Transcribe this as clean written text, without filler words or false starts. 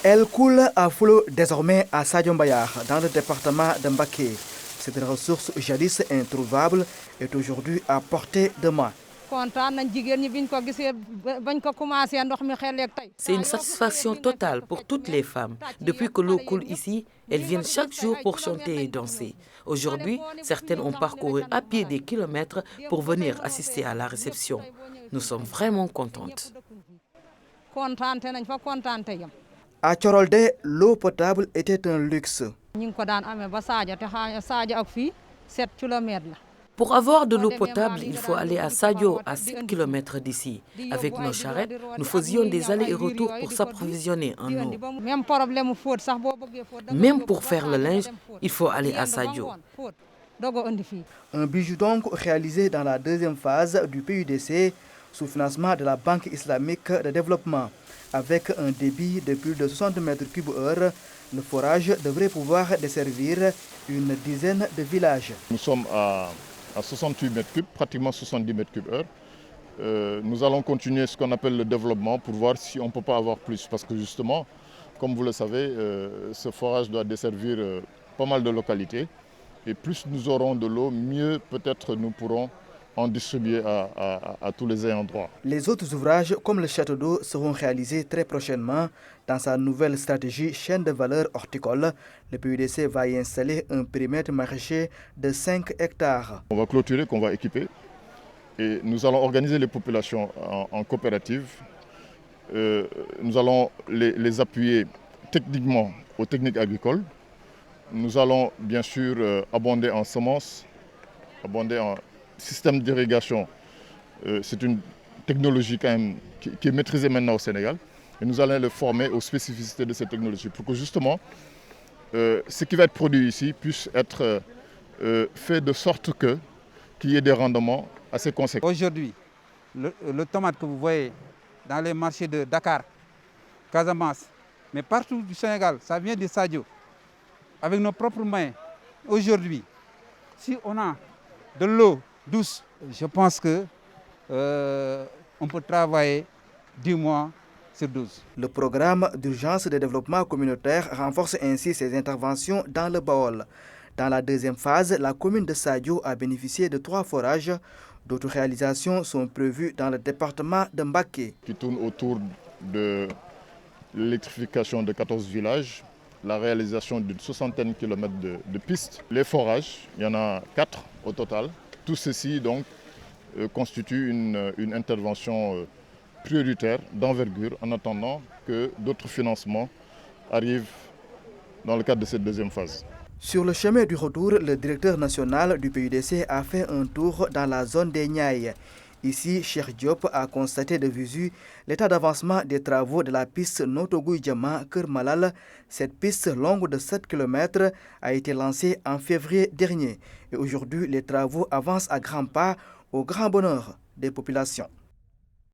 Elle coule à flot désormais à Sadio Mbayar, dans le département de Mbacké. Cette ressource jadis introuvable est aujourd'hui à portée de main. C'est une satisfaction totale pour toutes les femmes. Depuis que l'eau coule ici, elles viennent chaque jour pour chanter et danser. Aujourd'hui, certaines ont parcouru à pied des kilomètres pour venir assister à la réception. Nous sommes vraiment contentes. À Tchorolde, l'eau potable était un luxe. Pour avoir de l'eau potable, il faut aller à Sadio, à 7 km d'ici. Avec nos charrettes, nous faisions des allers et retours pour s'approvisionner en eau. Même pour faire le linge, il faut aller à Sadio. Un bijou donc réalisé dans la deuxième phase du PUDC sous financement de la Banque islamique de développement. Avec un débit de plus de 60 mètres cubes heure, le forage devrait pouvoir desservir une dizaine de villages. Nous sommes à 68 mètres cubes, pratiquement 70 mètres cubes heure. Nous allons continuer ce qu'on appelle le développement pour voir si on ne peut pas avoir plus. Parce que justement, comme vous le savez, ce forage doit desservir pas mal de localités. Et plus nous aurons de l'eau, mieux peut-être nous pourrons en distribuer à tous les ayants droit. Les autres ouvrages, comme le château d'eau, seront réalisés très prochainement. Dans sa nouvelle stratégie chaîne de valeur horticole, le PUDC va y installer un périmètre maraîcher de 5 hectares. On va clôturer, qu'on va équiper. Et nous allons organiser les populations en coopérative. Nous allons les appuyer techniquement aux techniques agricoles. Nous allons bien sûr abonder en semences, abonder en système d'irrigation. C'est une technologie quand même qui est maîtrisée maintenant au Sénégal. Et nous allons les former aux spécificités de cette technologie pour que justement ce qui va être produit ici puisse être fait de sorte qu'il y ait des rendements assez conséquents. Aujourd'hui, le tomate que vous voyez dans les marchés de Dakar, Casamance, mais partout du Sénégal, ça vient de Sadio. Avec nos propres mains, aujourd'hui, si on a de l'eau douce, je pense que on peut travailler 10 mois sur 12. Le programme d'urgence de développement communautaire renforce ainsi ses interventions dans le Baol. Dans la deuxième phase, la commune de Sadio a bénéficié de 3 forages. D'autres réalisations sont prévues dans le département de Mbacké. Qui tourne autour de l'électrification de 14 villages, la réalisation d'une 60aine de kilomètres de pistes. Les forages, il y en a 4 au total. Tout ceci donc constitue une intervention prioritaire, d'envergure, en attendant que d'autres financements arrivent dans le cadre de cette deuxième phase. Sur le chemin du retour, le directeur national du PUDC a fait un tour dans la zone des Niayes. Ici, Cheikh Diop a constaté de visu l'état d'avancement des travaux de la piste Notto-Gouye-Diama-Keur Malal. Cette piste longue de 7 km a été lancée en février dernier. Et aujourd'hui, les travaux avancent à grands pas au grand bonheur des populations.